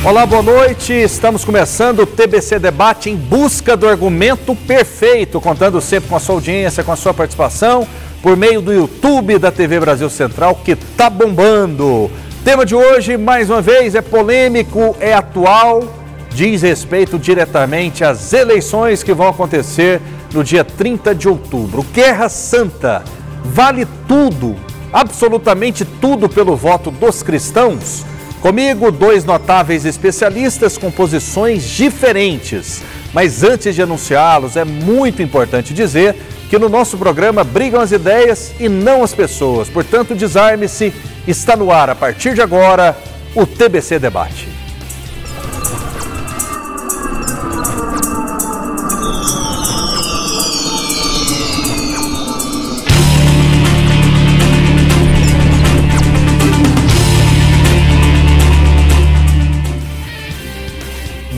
Olá, boa noite. Estamos começando o TBC Debate em busca do argumento perfeito, contando sempre com a sua audiência, com a sua participação, por meio do YouTube da TV Brasil Central, que tá bombando. Tema de hoje, mais uma vez, é polêmico, é atual, diz respeito diretamente às eleições que vão acontecer no dia 30 de outubro. Guerra Santa, vale tudo, absolutamente tudo pelo voto dos cristãos? Comigo, dois notáveis especialistas com posições diferentes. Mas antes de anunciá-los, é muito importante dizer que no nosso programa brigam as ideias e não as pessoas. Portanto, desarme-se, está no ar a partir de agora o TBC Debate.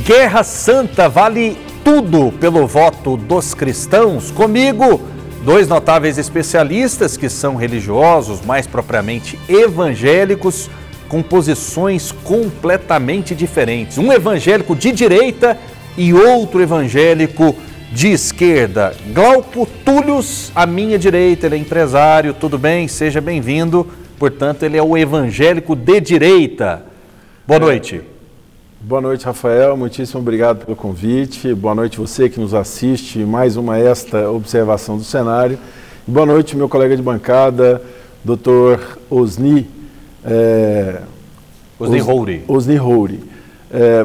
Guerra Santa, vale tudo pelo voto dos cristãos? Comigo, dois notáveis especialistas que são religiosos, mais propriamente evangélicos, com posições completamente diferentes. Um evangélico de direita e outro evangélico de esquerda. Glauco Túlios, à minha direita, ele é empresário, tudo bem? Seja bem-vindo. Portanto, ele é o evangélico de direita. Boa noite. Boa noite, Rafael. Muitíssimo obrigado pelo convite. Boa noite você que nos assiste. Mais uma esta observação do cenário. Boa noite, meu colega de bancada, Dr. Osni Houri.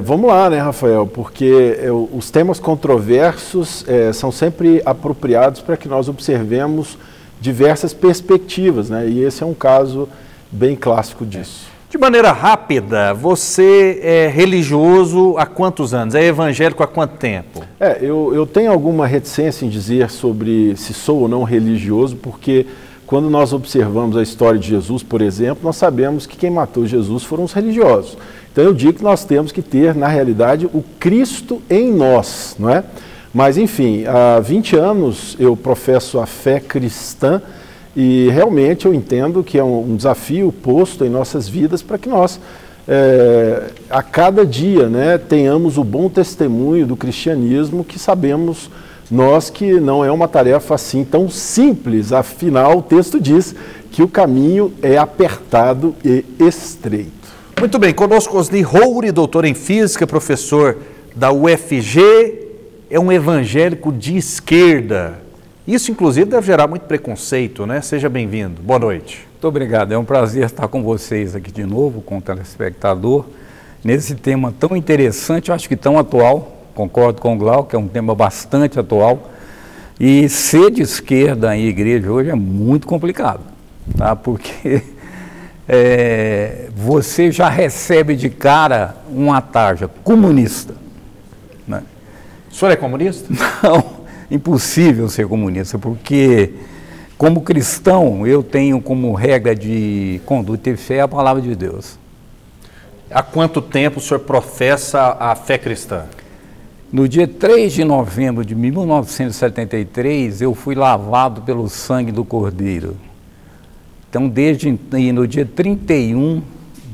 Vamos lá, né, Rafael? Porque os temas controversos são sempre apropriados para que nós observemos diversas perspectivas, né? E esse é um caso bem clássico disso. De maneira rápida, você é religioso há quantos anos? É evangélico há quanto tempo? Eu tenho alguma reticência em dizer sobre se sou ou não religioso, porque quando nós observamos a história de Jesus, por exemplo, nós sabemos que quem matou Jesus foram os religiosos. Então eu digo que nós temos que ter, na realidade, o Cristo em nós, não é? Mas, enfim, há 20 anos eu professo a fé cristã, e realmente eu entendo que é um desafio posto em nossas vidas para que nós, a cada dia, né, tenhamos o bom testemunho do cristianismo, que sabemos nós que não é uma tarefa assim tão simples. Afinal, o texto diz que o caminho é apertado e estreito. Muito bem, conosco Osni Houri, doutor em física, professor da UFG, é um evangélico de esquerda. Isso, inclusive, deve gerar muito preconceito, né? Seja bem-vindo. Boa noite. Muito obrigado. É um prazer estar com vocês aqui de novo, com o telespectador, nesse tema tão interessante, eu acho que tão atual. Concordo com o Glauco, que é um tema bastante atual. E ser de esquerda em igreja hoje é muito complicado, tá? Porque você já recebe de cara uma tarja comunista, né? O senhor é comunista? Não. Impossível ser comunista, porque como cristão eu tenho como regra de conduta e fé a palavra de Deus. Há quanto tempo o senhor professa a fé cristã? No dia 3 de novembro de 1973 eu fui lavado pelo sangue do Cordeiro. Então no dia 31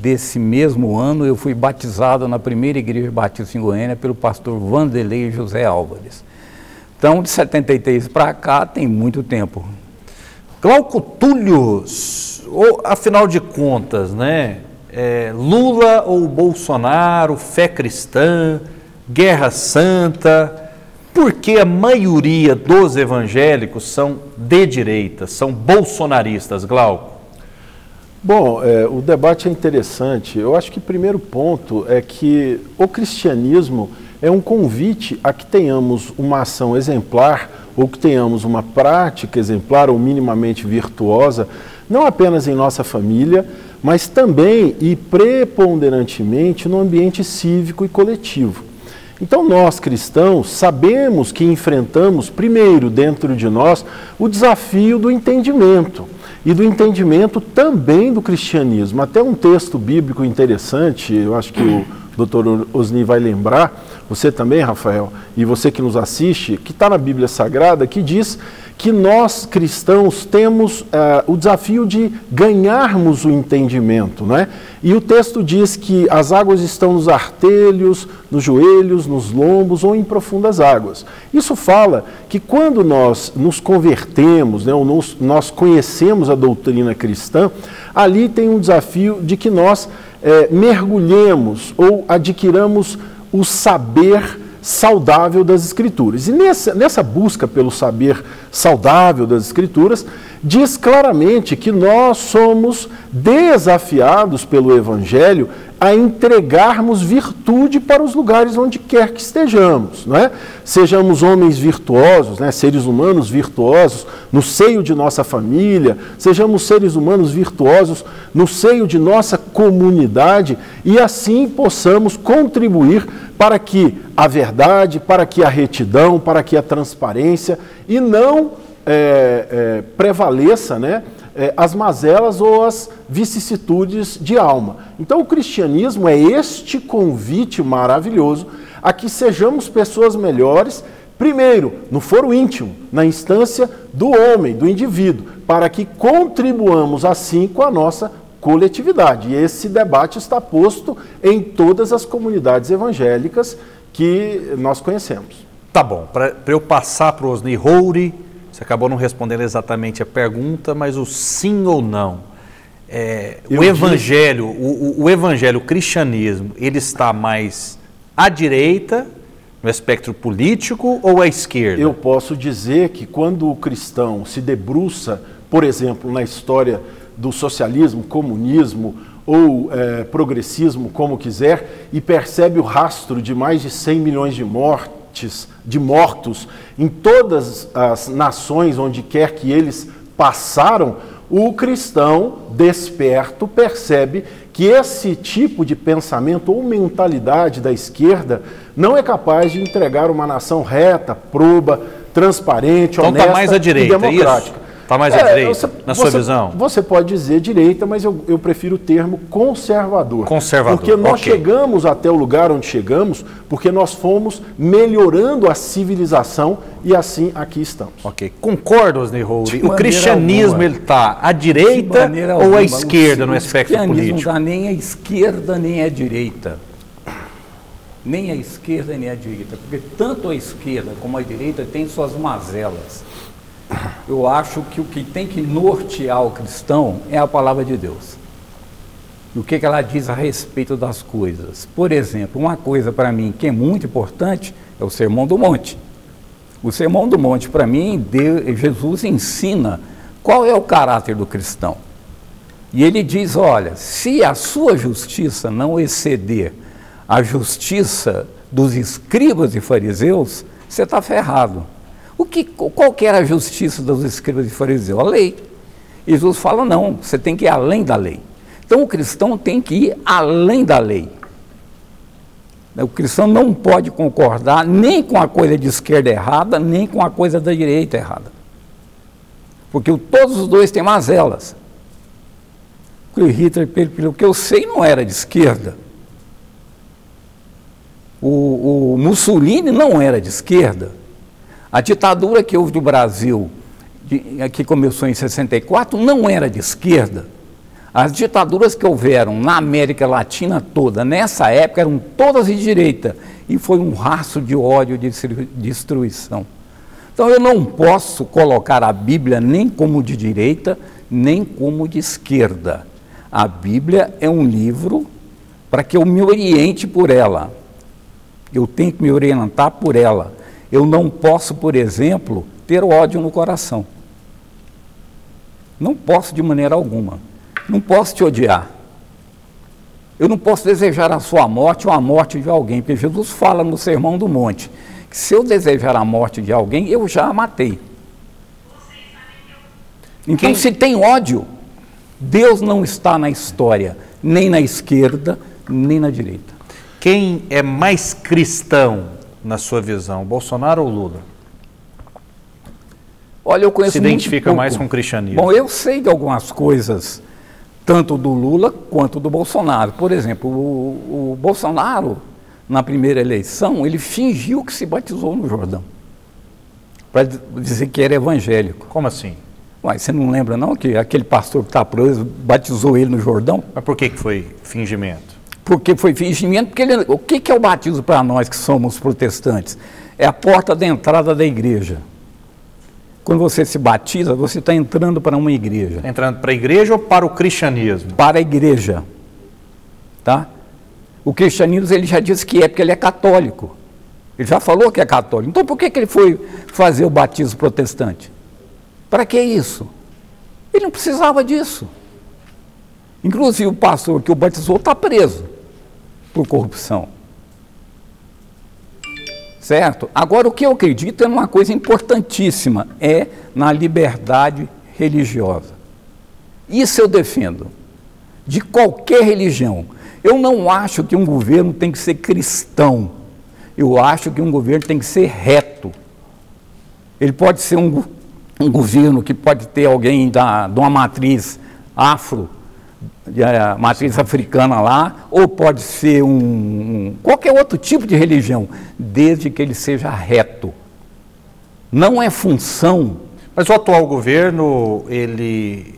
desse mesmo ano eu fui batizado na primeira igreja batista em Goiânia pelo pastor Vanderlei José Álvares. Então, de 73 para cá, tem muito tempo. Glauco Túlios, afinal de contas, né? Lula ou Bolsonaro, fé cristã, Guerra Santa, por que a maioria dos evangélicos são de direita, são bolsonaristas, Glauco? Bom, o debate é interessante. Eu acho que o primeiro ponto é que o cristianismo é um convite a que tenhamos uma ação exemplar ou que tenhamos uma prática exemplar ou minimamente virtuosa, não apenas em nossa família, mas também e preponderantemente no ambiente cívico e coletivo. Então nós cristãos sabemos que enfrentamos primeiro dentro de nós o desafio do entendimento e do entendimento também do cristianismo. Até um texto bíblico interessante, eu acho que o Dr. Osni vai lembrar, você também, Rafael, e você que nos assiste, que está na Bíblia Sagrada, que diz que nós cristãos temos o desafio de ganharmos o entendimento, né? E o texto diz que as águas estão nos artelhos, nos joelhos, nos lombos ou em profundas águas. Isso fala que quando nós nos convertemos, né, ou nós conhecemos a doutrina cristã, ali tem um desafio de que nós mergulhemos ou adquiramos o saber saudável das Escrituras. E nessa busca pelo saber saudável das Escrituras, diz claramente que nós somos desafiados pelo Evangelho a entregarmos virtude para os lugares onde quer que estejamos, não é? Sejamos homens virtuosos, né? Seres humanos virtuosos no seio de nossa família, sejamos seres humanos virtuosos no seio de nossa comunidade e assim possamos contribuir para que a verdade, para que a retidão, para que a transparência e não prevaleça, né, as mazelas ou as vicissitudes de alma. Então o cristianismo é este convite maravilhoso a que sejamos pessoas melhores, primeiro, no foro íntimo, na instância do homem, do indivíduo, para que contribuamos assim com a nossa coletividade. E esse debate está posto em todas as comunidades evangélicas que nós conhecemos. Tá bom, para eu passar para o Osni Roure, você acabou não respondendo exatamente a pergunta, mas o sim ou não. O evangelho, o evangelho, o cristianismo, ele está mais à direita, no espectro político, ou à esquerda? Eu posso dizer que quando o cristão se debruça, por exemplo, na história do socialismo, comunismo ou progressismo, como quiser, e percebe o rastro de mais de 100 milhões de mortos em todas as nações onde quer que eles passaram, o cristão desperto percebe que esse tipo de pensamento ou mentalidade da esquerda não é capaz de entregar uma nação reta, proba, transparente, então honesta tá mais à direita, e democrática. Está mais à direita, na sua visão? Você pode dizer direita, mas eu prefiro o termo conservador. Conservador, porque nós chegamos até o lugar onde chegamos, porque nós fomos melhorando a civilização e assim aqui estamos. Ok, concordo, Osni Roure. O cristianismo está à direita ou à esquerda no espectro político? O cristianismo não está nem à esquerda nem à direita. Nem à esquerda nem à direita, porque tanto a esquerda como a direita têm suas mazelas. Eu acho que o que tem que nortear o cristão é a palavra de Deus. E o que ela diz a respeito das coisas. Por exemplo, uma coisa para mim que é muito importante é o Sermão do Monte. O Sermão do Monte, para mim, Jesus ensina qual é o caráter do cristão. E ele diz, olha, se a sua justiça não exceder a justiça dos escribas e fariseus, você está ferrado. Qual que era a justiça dos escribas e fariseus? A lei. E Jesus fala, não, você tem que ir além da lei. Então o cristão tem que ir além da lei. O cristão não pode concordar nem com a coisa de esquerda errada, nem com a coisa da direita errada. Porque todos os dois têm mazelas. O Hitler, pelo que eu sei, não era de esquerda. O Mussolini não era de esquerda. A ditadura que houve no Brasil, que começou em 64, não era de esquerda. As ditaduras que houveram na América Latina toda, nessa época, eram todas de direita. E foi um rastro de ódio, de destruição. Então eu não posso colocar a Bíblia nem como de direita, nem como de esquerda. A Bíblia é um livro para que eu me oriente por ela. Eu tenho que me orientar por ela. Eu não posso, por exemplo, ter ódio no coração. Não posso de maneira alguma. Não posso te odiar. Eu não posso desejar a sua morte ou a morte de alguém, porque Jesus fala no Sermão do Monte, que se eu desejar a morte de alguém, eu já a matei. Então, se tem ódio, Deus não está na história, nem na esquerda, nem na direita. Quem é mais cristão, na sua visão, Bolsonaro ou Lula? Olha, eu conheço se identifica mais com o cristianismo. Bom, eu sei de algumas coisas, tanto do Lula quanto do Bolsonaro. Por exemplo, o Bolsonaro na primeira eleição, ele fingiu que se batizou no Jordão, para dizer que era evangélico. Como assim? Uai, você não lembra não que aquele pastor que está preso batizou ele no Jordão? Mas por que foi fingimento? Porque foi fingimento, porque o que é o batismo para nós que somos protestantes? É a porta de entrada da igreja. Quando você se batiza, você está entrando para uma igreja. Entrando para a igreja ou para o cristianismo? Para a igreja, tá? O cristianismo, ele já disse que é porque ele é católico. Ele já falou que é católico. Então, por que ele foi fazer o batismo protestante? Para que isso? Ele não precisava disso. Inclusive, o pastor que o batizou está preso por corrupção. Certo? Agora, o que eu acredito é numa coisa importantíssima, é na liberdade religiosa. Isso eu defendo, de qualquer religião. Eu não acho que um governo tem que ser cristão. Eu acho que um governo tem que ser reto. Ele pode ser um governo que pode ter alguém de uma matriz afro, matriz africana lá, ou pode ser qualquer outro tipo de religião, desde que ele seja reto. Não é função. Mas o atual governo, ele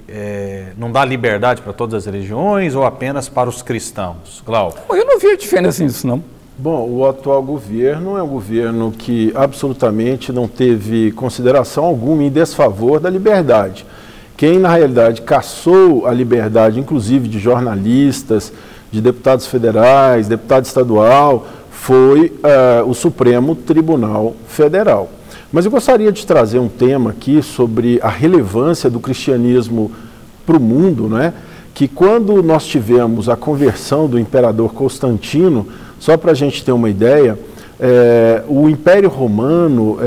não dá liberdade para todas as religiões ou apenas para os cristãos? Glauco? Eu não vi diferença nisso, não. Bom, o atual governo é um governo que absolutamente não teve consideração alguma em desfavor da liberdade. Quem, na realidade, cassou a liberdade, inclusive de jornalistas, de deputados federais, deputado estadual, foi o Supremo Tribunal Federal. Mas eu gostaria de trazer um tema aqui sobre a relevância do cristianismo para o mundo, né? Que quando nós tivemos a conversão do imperador Constantino, só para a gente ter uma ideia, o Império Romano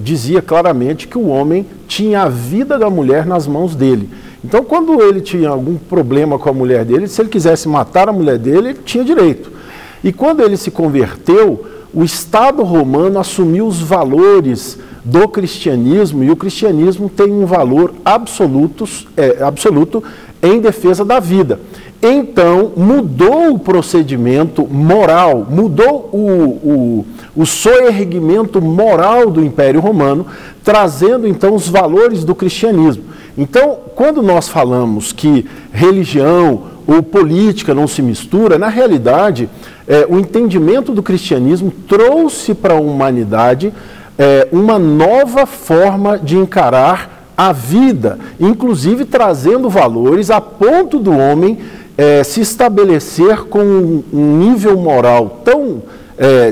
dizia claramente que o homem tinha a vida da mulher nas mãos dele. Então, quando ele tinha algum problema com a mulher dele, se ele quisesse matar a mulher dele, ele tinha direito. E quando ele se converteu, o Estado romano assumiu os valores do cristianismo, e o cristianismo tem um valor absoluto em defesa da vida. Então, mudou o procedimento moral, mudou o soerguimento moral do Império Romano, trazendo então os valores do cristianismo. Então, quando nós falamos que religião ou política não se mistura, na realidade, o entendimento do cristianismo trouxe para a humanidade uma nova forma de encarar a vida, inclusive trazendo valores a ponto do homem se estabelecer com um nível moral tão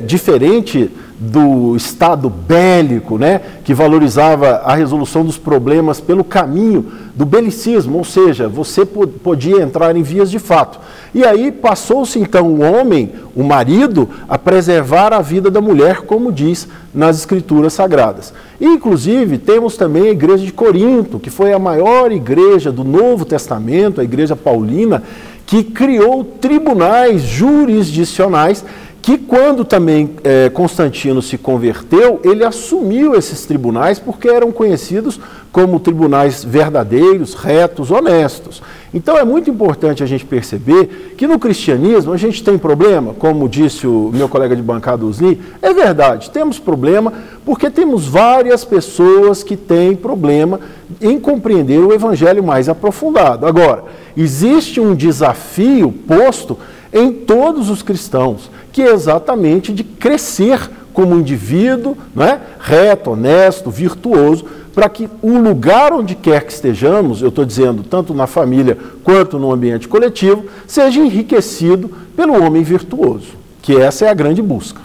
diferente do estado bélico, né, que valorizava a resolução dos problemas pelo caminho do belicismo, ou seja, você podia entrar em vias de fato. E aí passou-se então o homem, o marido, a preservar a vida da mulher, como diz nas Escrituras Sagradas. E, inclusive, temos também a igreja de Corinto, que foi a maior igreja do Novo Testamento, a igreja paulina, que criou tribunais jurisdicionais que quando também Constantino se converteu, ele assumiu esses tribunais porque eram conhecidos como tribunais verdadeiros, retos, honestos. Então é muito importante a gente perceber que no cristianismo a gente tem problema, como disse o meu colega de bancada Usni, é verdade, temos problema porque temos várias pessoas que têm problema em compreender o evangelho mais aprofundado. Agora, existe um desafio posto em todos os cristãos, que é exatamente de crescer como indivíduo, né, reto, honesto, virtuoso, para que o lugar onde quer que estejamos, eu estou dizendo tanto na família quanto no ambiente coletivo, seja enriquecido pelo homem virtuoso, que essa é a grande busca.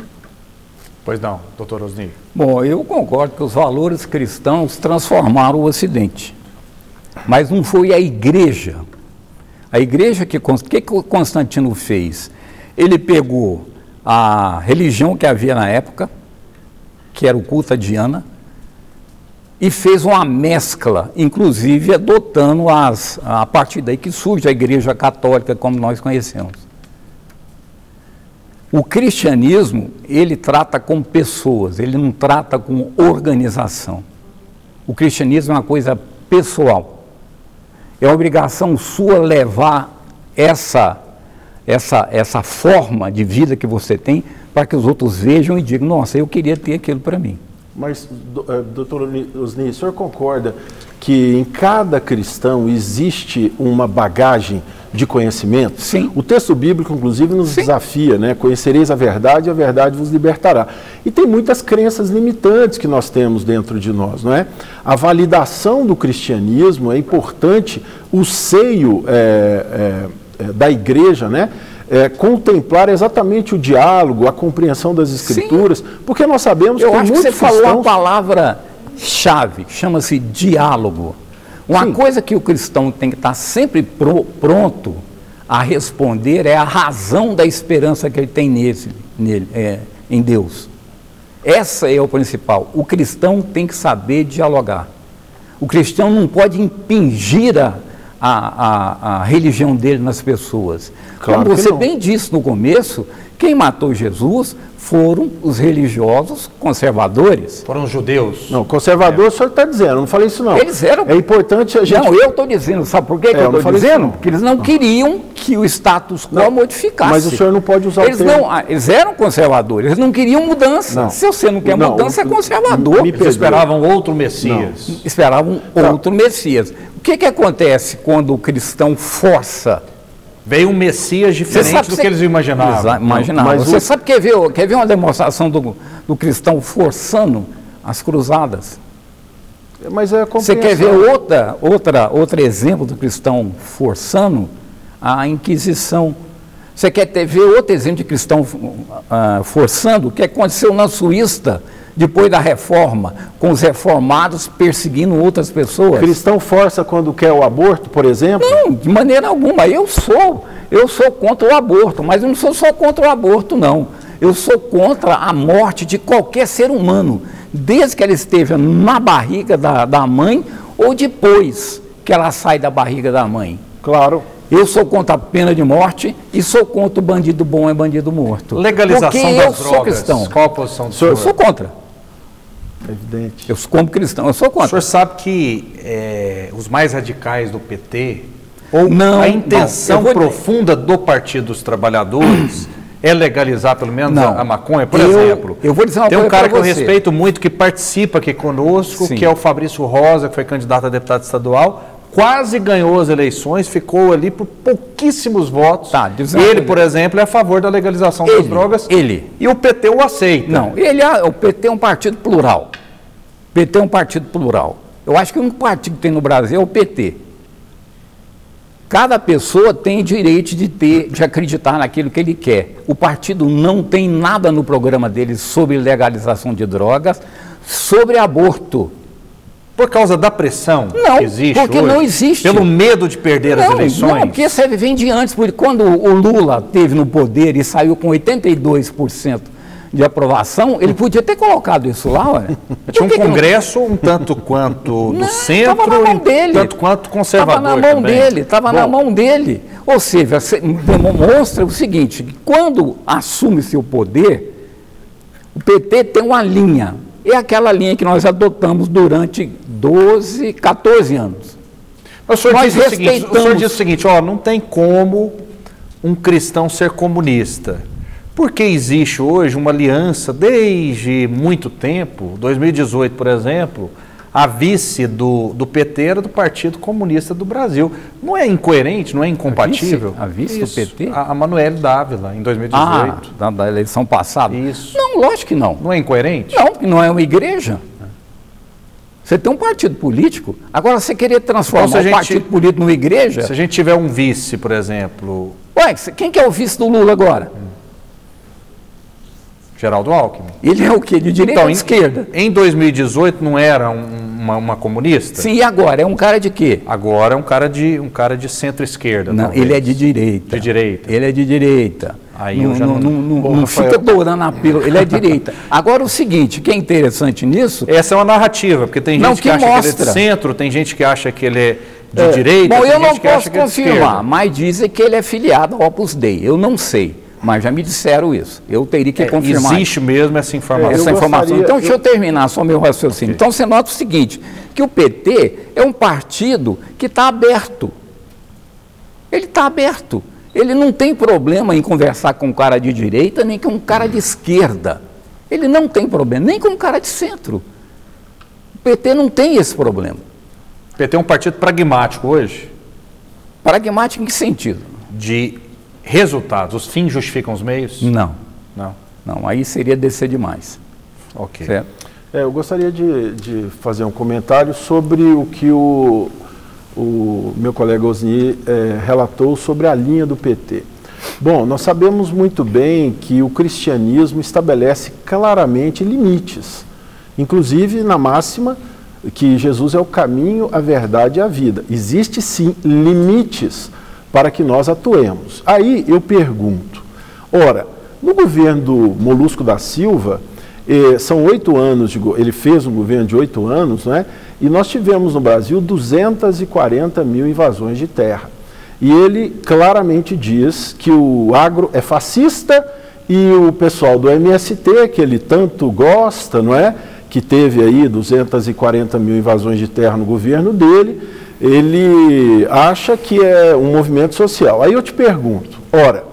Pois não, doutor Osni. Bom, eu concordo que os valores cristãos transformaram o Ocidente, mas não foi a igreja. A igreja que o Constantino fez? Ele pegou a religião que havia na época, que era o culto a Diana, e fez uma mescla, inclusive adotando a partir daí que surge a igreja católica como nós conhecemos. O cristianismo, ele trata com pessoas, ele não trata com organização. O cristianismo é uma coisa pessoal. É obrigação sua levar essa forma de vida que você tem para que os outros vejam e digam, nossa, eu queria ter aquilo para mim. Mas, doutor Osni, o senhor concorda que em cada cristão existe uma bagagem de conhecimento? Sim. O texto bíblico, inclusive, nos Sim. desafia, né? Conhecereis a verdade e a verdade vos libertará. E tem muitas crenças limitantes que nós temos dentro de nós, não é? A validação do cristianismo é importante, o seio da igreja, né? Contemplar exatamente o diálogo, a compreensão das Escrituras, porque nós sabemos que eu acho que você cristãos... falou a palavra-chave, chama-se diálogo. Uma Sim. coisa que o cristão tem que estar sempre pronto a responder é a razão da esperança que ele tem em Deus. Essa é o principal. O cristão tem que saber dialogar. O cristão não pode impingir a religião dele nas pessoas. Claro. Como você bem disse no começo, quem matou Jesus foram os religiosos conservadores. Foram os judeus. Não, conservador o senhor está dizendo, eu não falei isso não. Eles eram... É importante a gente... Não, eu estou dizendo, sabe por que eu estou dizendo? Isso, Porque eles não queriam que o status quo modificasse. Mas o senhor não pode usar o termo... Eles eram conservadores, eles não queriam mudança. Não. Se você não quer mudança, é conservador. Eles esperavam outro Messias. Não, esperavam outro Messias. O que acontece quando o cristão força? Veio um Messias diferente do que eles imaginavam. Mas você sabe, quer ver uma demonstração do cristão forçando as cruzadas? Mas é a Você quer ver outro exemplo do cristão forçando? A Inquisição. Você quer ver outro exemplo de cristão forçando? O que aconteceu na Suíça depois da reforma, com os reformados perseguindo outras pessoas? Cristão força quando quer o aborto, por exemplo? Não, de maneira alguma. Eu sou contra o aborto, mas eu não sou só contra o aborto, não. Eu sou contra a morte de qualquer ser humano, desde que ela esteja na barriga da mãe ou depois que ela sai da barriga da mãe. Claro. Eu sou contra a pena de morte e sou contra o bandido bom é bandido morto. Legalização porque das eu drogas. Sou cristão. Qual a posição do senhor? Eu sou contra. Evidente. Eu, como cristão, eu sou contra. O senhor sabe que os mais radicais do PT, ou a intenção profunda do Partido dos Trabalhadores é legalizar pelo menos a maconha, por exemplo. Eu vou dizer uma Tem um coisa cara que eu você. respeito muito, que participa aqui conosco, Sim. que é o Fabrício Rosa, que foi candidato a deputado estadual, quase ganhou as eleições, ficou ali por pouquíssimos votos. Tá, ele, por exemplo, é a favor da legalização das drogas. E o PT o aceita. Não, o PT é um partido plural. O PT é um partido plural. Eu acho que o único partido que tem no Brasil é o PT. Cada pessoa tem direito de acreditar naquilo que ele quer. O partido não tem nada no programa dele sobre legalização de drogas, sobre aborto. Por causa da pressão que existe porque hoje? Não existe. Pelo medo de perder as eleições? Não, porque você vem de antes. Porque quando o Lula esteve no poder e saiu com 82% de aprovação, ele podia ter colocado isso lá, olha. Tinha um congresso um tanto quanto do centro, dele. tanto quanto conservador. Estava na mão dele. Ou seja, demonstra o seguinte, que quando assume seu poder, o PT tem uma linha. É aquela linha que nós adotamos durante 12, 14 anos. Mas o senhor diz o seguinte, não tem como um cristão ser comunista. Porque existe hoje uma aliança desde muito tempo, 2018, por exemplo, a vice do PT era do Partido Comunista do Brasil. Não é incoerente, não é incompatível? A vice do PT? A Manoel Dávila, em 2018. Da eleição passada? Isso. Não, lógico que não. Não é incoerente? Não, porque não é uma igreja. Você tem um partido político, agora você querer transformar o partido político numa igreja... Se a gente tiver um vice, por exemplo... Ué, quem que é o vice do Lula agora? Geraldo Alckmin. Ele é o quê? De direita ou de esquerda? Em 2018 não era uma comunista? Sim, e agora? É um cara de quê? Agora é um cara de centro-esquerda. Não, talvez. ele é de direita. De direita. Ele é de direita. Aí eu já não fica dourando a pílula, ele é de direita. Agora o seguinte, que é interessante nisso... Essa é uma narrativa, porque tem gente que acha que ele é de centro, tem gente que acha que ele é de direita, bom, tem eu não gente que acha que é de esquerda. posso confirmar, mas dizem que ele é filiado ao Opus Dei. Eu não sei. Mas já me disseram isso. Eu teria que confirmar. Existe mesmo essa informação. Então, deixa eu terminar só meu raciocínio. Então, você nota o seguinte, que o PT é um partido que está aberto. Ele está aberto. Ele não tem problema em conversar com um cara de direita, nem com um cara de esquerda. Ele não tem problema, nem com um cara de centro. O PT não tem esse problema. O PT é um partido pragmático hoje? Pragmático em que sentido? De resultados. Os fins justificam os meios? Não. Não. Não, aí seria descer demais. Ok. Certo? Eu gostaria de fazer um comentário sobre o que o meu colega Osni relatou sobre a linha do PT. Bom, nós sabemos muito bem que o cristianismo estabelece claramente limites, inclusive na máxima que Jesus é o caminho, a verdade e a vida. Existe sim limites para que nós atuemos. Aí eu pergunto, ora, no governo do Molusco da Silva, são 8 anos, ele fez um governo de 8 anos, né? E nós tivemos no Brasil 240 mil invasões de terra. E ele claramente diz que o agro é fascista e o pessoal do MST, que ele tanto gosta, não é? Que teve aí 240 mil invasões de terra no governo dele, ele acha que é um movimento social. Aí eu te pergunto, ora,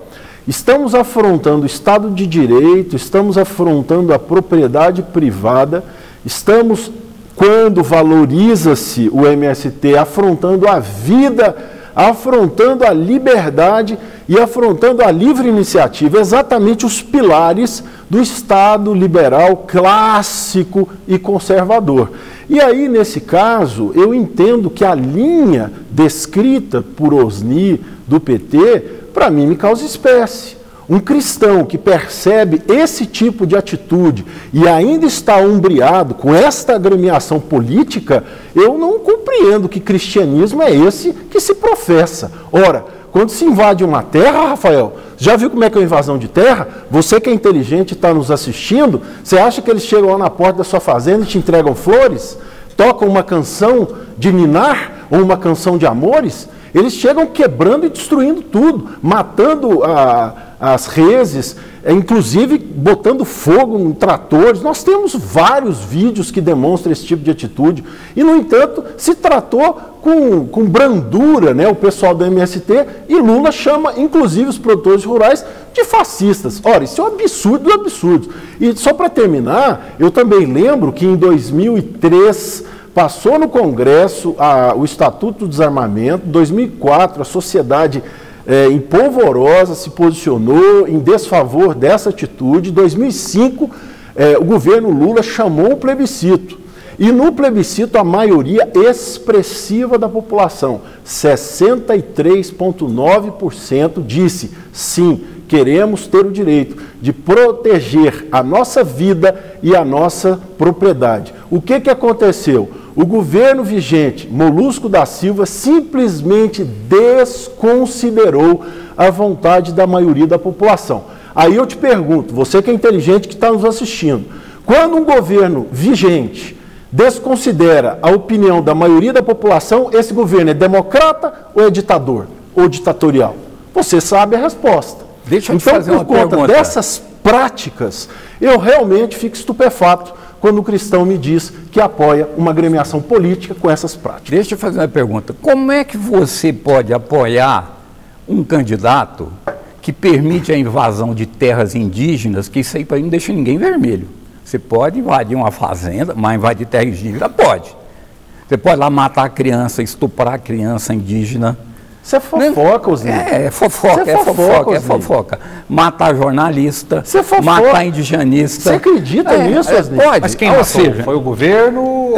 estamos afrontando o Estado de Direito, estamos afrontando a propriedade privada, estamos, quando valoriza-se o MST, afrontando a vida, afrontando a liberdade e afrontando a livre iniciativa, exatamente os pilares do Estado liberal clássico e conservador. E aí, nesse caso, eu entendo que a linha descrita por Osni do PT, para mim, me causa espécie. Um cristão que percebe esse tipo de atitude e ainda está umbreado com esta agremiação política, eu não compreendo que cristianismo é esse que se professa. Ora, quando se invade uma terra, Rafael, já viu como é que é uma invasão de terra? Você que é inteligente e está nos assistindo, você acha que eles chegam lá na porta da sua fazenda e te entregam flores? Tocam uma canção de ninar ou uma canção de amores? Eles chegam quebrando e destruindo tudo, matando as reses, inclusive botando fogo em tratores. Nós temos vários vídeos que demonstram esse tipo de atitude. E, no entanto, se tratou com brandura, né, o pessoal do MST, e Lula chama, inclusive, os produtores rurais de fascistas. Ora, isso é um absurdo do absurdo. E só para terminar, eu também lembro que em 2003... passou no Congresso o Estatuto do Desarmamento. Em 2004, a sociedade em polvorosa se posicionou em desfavor dessa atitude. Em 2005, o governo Lula chamou o plebiscito. E no plebiscito, a maioria expressiva da população, 63,9%, disse sim, queremos ter o direito de proteger a nossa vida e a nossa propriedade. O que aconteceu? O governo vigente, Molusco da Silva, simplesmente desconsiderou a vontade da maioria da população. Aí eu te pergunto, você que é inteligente que está nos assistindo, quando um governo vigente desconsidera a opinião da maioria da população, esse governo é democrata ou é ditador? Ou ditatorial? Você sabe a resposta. Deixa eu te então, fazer uma por conta pergunta. dessas práticas, eu realmente fico estupefato quando o cristão me diz que apoia uma agremiação política com essas práticas. Deixa eu fazer uma pergunta. Como é que você pode apoiar um candidato que permite a invasão de terras indígenas, que isso aí para mim não deixa ninguém vermelho? Você pode invadir uma fazenda, mas invadir terra indígena pode. Você pode lá matar a criança, estuprar a criança indígena. Você é fofoca, Osni. É fofoca. Matar jornalista, matar indigenista. Você acredita nisso, Osni? Pode. Mas quem matou? Foi o governo?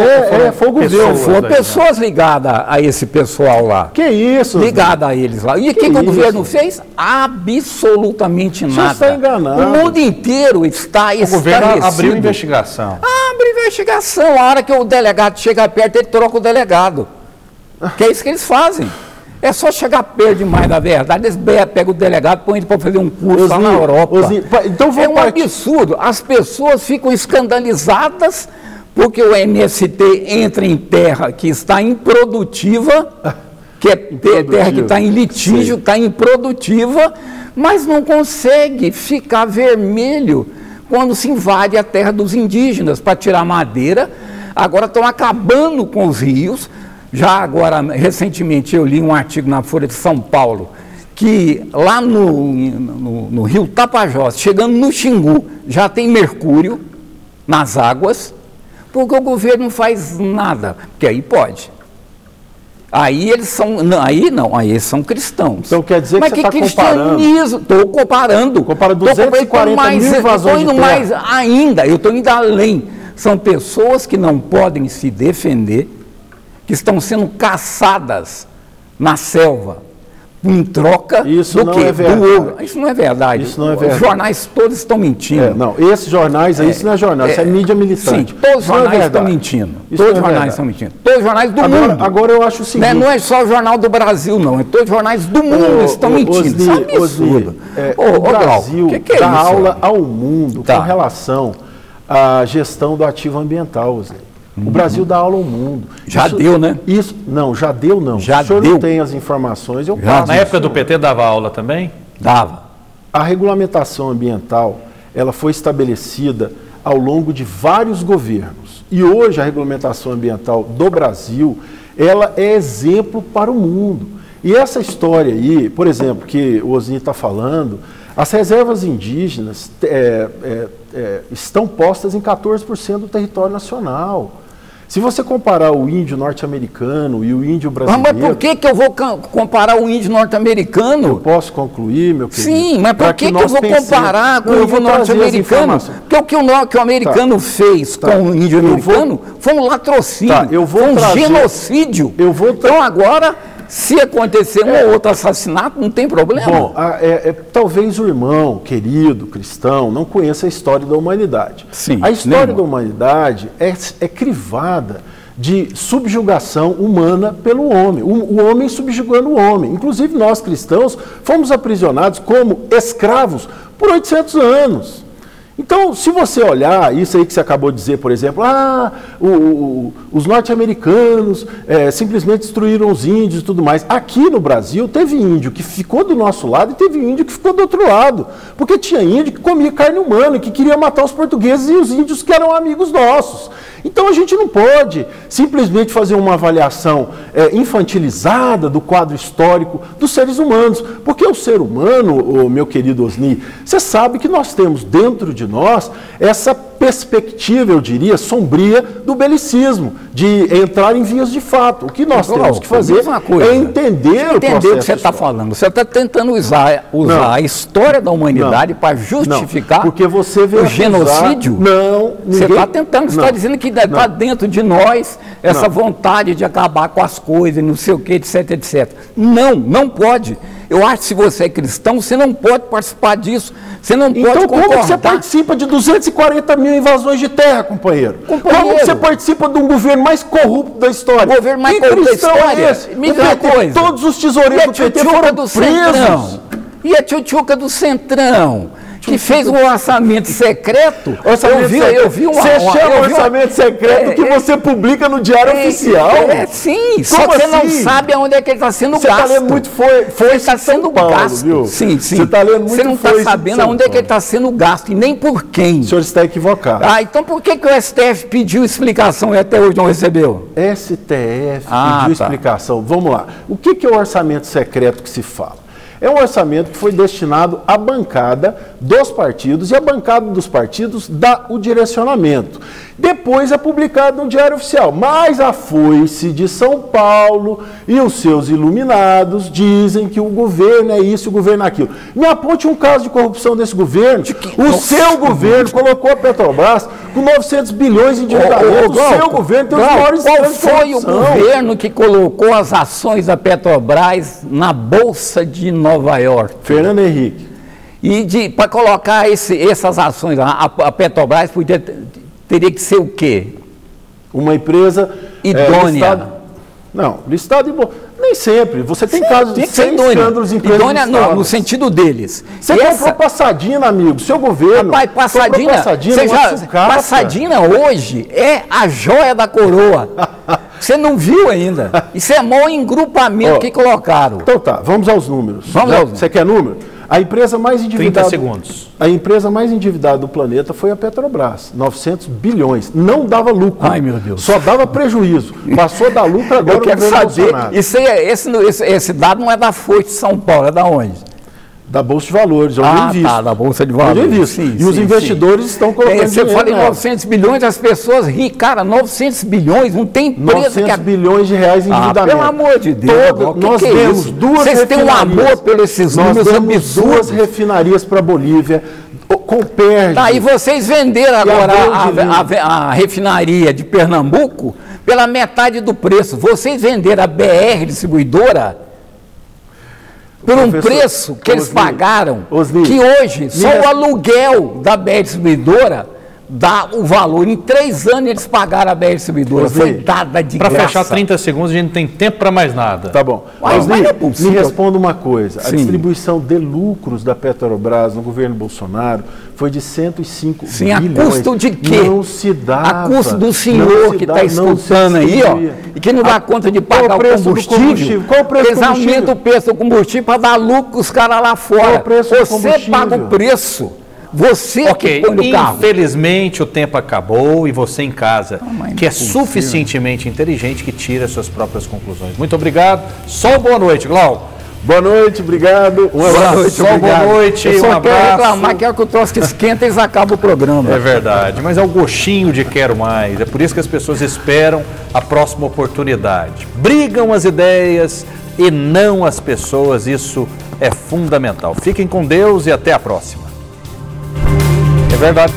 Foi o governo. Foram pessoas ligadas a esse pessoal lá. Que isso, Osni? Ligadas a eles lá. E o que o governo fez? Absolutamente nada. Você está enganado. O mundo inteiro está estarrecido. O governo abriu investigação. Abre investigação. A hora que o delegado chega perto, ele troca o delegado. Que é isso que eles fazem. É só chegar perto demais da verdade, eles pegam o delegado, põem ele para fazer um curso lá na Europa. Então é um absurdo. As pessoas ficam escandalizadas porque o MST entra em terra que está improdutiva, que é terra que está em litígio, está improdutiva, mas não consegue ficar vermelho quando se invade a terra dos indígenas para tirar madeira. Agora estão acabando com os rios. Já agora, recentemente, eu li um artigo na Folha de São Paulo que lá no rio Tapajós, chegando no Xingu, já tem mercúrio nas águas, porque o governo não faz nada, porque aí pode. Aí eles são, aí eles são cristãos. Então quer dizer mas que você está cristianismo? Estou comparando. Compara 240 mil invasões de terra. Mais ainda, eu estou indo além. São pessoas que não podem se defender, que estão sendo caçadas na selva, em troca isso do não quê? É verdade. Do ouro. Isso não é verdade. Isso não é verdade. Os jornais todos estão mentindo. Não, esses jornais aí, isso não é jornal, isso é mídia militante. Sim, todos os jornais estão mentindo. Todos os jornais estão mentindo. Todos os jornais do mundo. Agora eu acho o seguinte... Não é só o jornal do Brasil, não. É todos os jornais do mundo estão mentindo. Isso é um absurdo. O Brasil dá aula ao mundo com relação à gestão do ativo ambiental, Osni. O Brasil dá aula ao mundo. Já deu, né? Já deu não. Já o senhor deu. Não tem as informações, eu passo. Na época do PT dava aula também? Dava. A regulamentação ambiental, ela foi estabelecida ao longo de vários governos. E hoje a regulamentação ambiental do Brasil, ela é exemplo para o mundo. E essa história aí, por exemplo, que o Osni está falando, as reservas indígenas estão postas em 14% do território nacional. Se você comparar o índio norte-americano e o índio brasileiro... Mas por que eu vou comparar o índio norte-americano? Eu posso concluir, meu querido? Sim, mas por que eu vou comparar com o índio norte-americano? Porque o que o americano fez com o índio americano foi um latrocínio, foi um genocídio. Então agora... Se acontecer um ou outro assassinato, não tem problema. Bom, talvez o irmão querido, cristão, não conheça a história da humanidade. Sim, a história da humanidade é crivada de subjugação humana pelo homem. O homem subjugando o homem. Inclusive nós cristãos fomos aprisionados como escravos por 800 anos. Então, se você olhar isso aí que você acabou de dizer, por exemplo, os norte-americanos simplesmente destruíram os índios e tudo mais. Aqui no Brasil teve índio que ficou do nosso lado e teve índio que ficou do outro lado. Porque tinha índio que comia carne humana, que queria matar os portugueses e os índios que eram amigos nossos. Então a gente não pode simplesmente fazer uma avaliação infantilizada do quadro histórico dos seres humanos. Porque o ser humano, meu querido Osni, você sabe que nós temos dentro de nós essa perspectiva, eu diria, sombria do belicismo, de entrar em vias de fato. O que nós temos que fazer é entender o processo que você está falando. Você está tentando usar a história da humanidade para justificar porque você vê o genocídio? Você está tentando, você está dizendo que está dentro de nós essa vontade de acabar com as coisas, não sei o que, etc, etc. Não pode. Eu acho que se você é cristão, você não pode participar disso. Você não pode concordar. Então como você participa de 240 mil invasões de terra, companheiro? Como você participa de um governo mais corrupto da história? O governo mais corrupto da história? Me diga uma coisa. Todos os tesoureiros do PT foram presos. E a tchutchuca do Centrão? Que fez um orçamento secreto. Eu vi você chama o orçamento secreto que você publica no Diário Oficial. Sim, só que você não sabe aonde é que ele está sendo gasto. Você está lendo muito foi está sendo gasto. Viu? Sim. Você está lendo muito. Você não está sabendo aonde é que ele está sendo gasto e nem por quem. O senhor está equivocado. Então por que o STF pediu explicação e até hoje não recebeu? STF pediu explicação. Vamos lá. O que é o orçamento secreto que se fala? É um orçamento que foi destinado à bancada dos partidos e a bancada dos partidos dá o direcionamento. Depois é publicado no Diário Oficial. Mas a foice de São Paulo e os seus iluminados dizem que o governo é isso, o governo é aquilo. Me aponte um caso de corrupção desse governo. Seu governo colocou a Petrobras com 900 bilhões de endividamento. O seu governo tem os maiores índices de corrupção. Qual foi o governo que colocou as ações da Petrobras na Bolsa de Nova York? Fernando Henrique. E para colocar essas ações lá, a Petrobras teria que ser o quê? Uma empresa idônea. Listado nem sempre. Você tem casos de escândalos em empresas idônea no sentido deles. Você comprou Passadina, amigo, seu governo. Rapaz, Passadina hoje é a joia da coroa. Você não viu ainda. Isso é maior engrupamento que colocaram. Então tá, vamos aos números. Você quer número? A empresa mais 30 endividada, segundos. A empresa mais endividada do planeta foi a Petrobras, 900 bilhões. Não dava lucro. Ai, meu Deus. Só dava prejuízo. Passou a dar lucro agora. Eu quero saber, esse dado não é da Folha de São Paulo, é da onde? Da Bolsa de Valores, onde eu invisto. Da Bolsa de Valores. Onde eu invisto. Sim, e os investidores estão colocando Você dinheiro fala em nela. 900 bilhões, as pessoas riem. Cara, 900 bilhões, não tem empresa 900 bilhões de reais em endividamento. pelo amor de Deus. Nós que temos isso? duas Vocês têm um refinarias. amor por esses números Nós temos absurdos. duas refinarias para a Bolívia, com PERD. Tá, e vocês venderam agora Abreu a refinaria de Pernambuco pela metade do preço. Vocês venderam a BR Distribuidora por um preço que eles pagaram, que hoje só o aluguel da BR Distribuidora dá o valor. Em 3 anos eles pagaram a BR Distribuidora, foi dada de graça. Para fechar 30 segundos, a gente não tem tempo para mais nada. Tá bom. Mas Osni, não é possível. me responda uma coisa. Sim. A distribuição de lucros da Petrobras no governo Bolsonaro foi de 105 Sim, bilhões. a custo de quê? Não se dava. A custo do senhor que está escutando aí, ó, e que não dá conta de pagar o combustível. Qual o preço do Eles combustível? aumentam o preço do combustível para dar lucro para os caras lá fora. Qual o preço do Você combustível? paga o preço. Você Ok, que põe no carro. infelizmente o tempo acabou e você em casa, mas que é não é possível. suficientemente inteligente, que tira suas próprias conclusões. Muito obrigado. Só boa noite, Glauco. Boa noite, obrigado. Um abraço. Só boa noite, Eu um só quero abraço. reclamar que é que o troço que esquenta eles acabam o programa. É verdade, mas é o gostinho de quero mais. É por isso que as pessoas esperam a próxima oportunidade. Brigam as ideias e não as pessoas. Isso é fundamental. Fiquem com Deus e até a próxima. É verdade.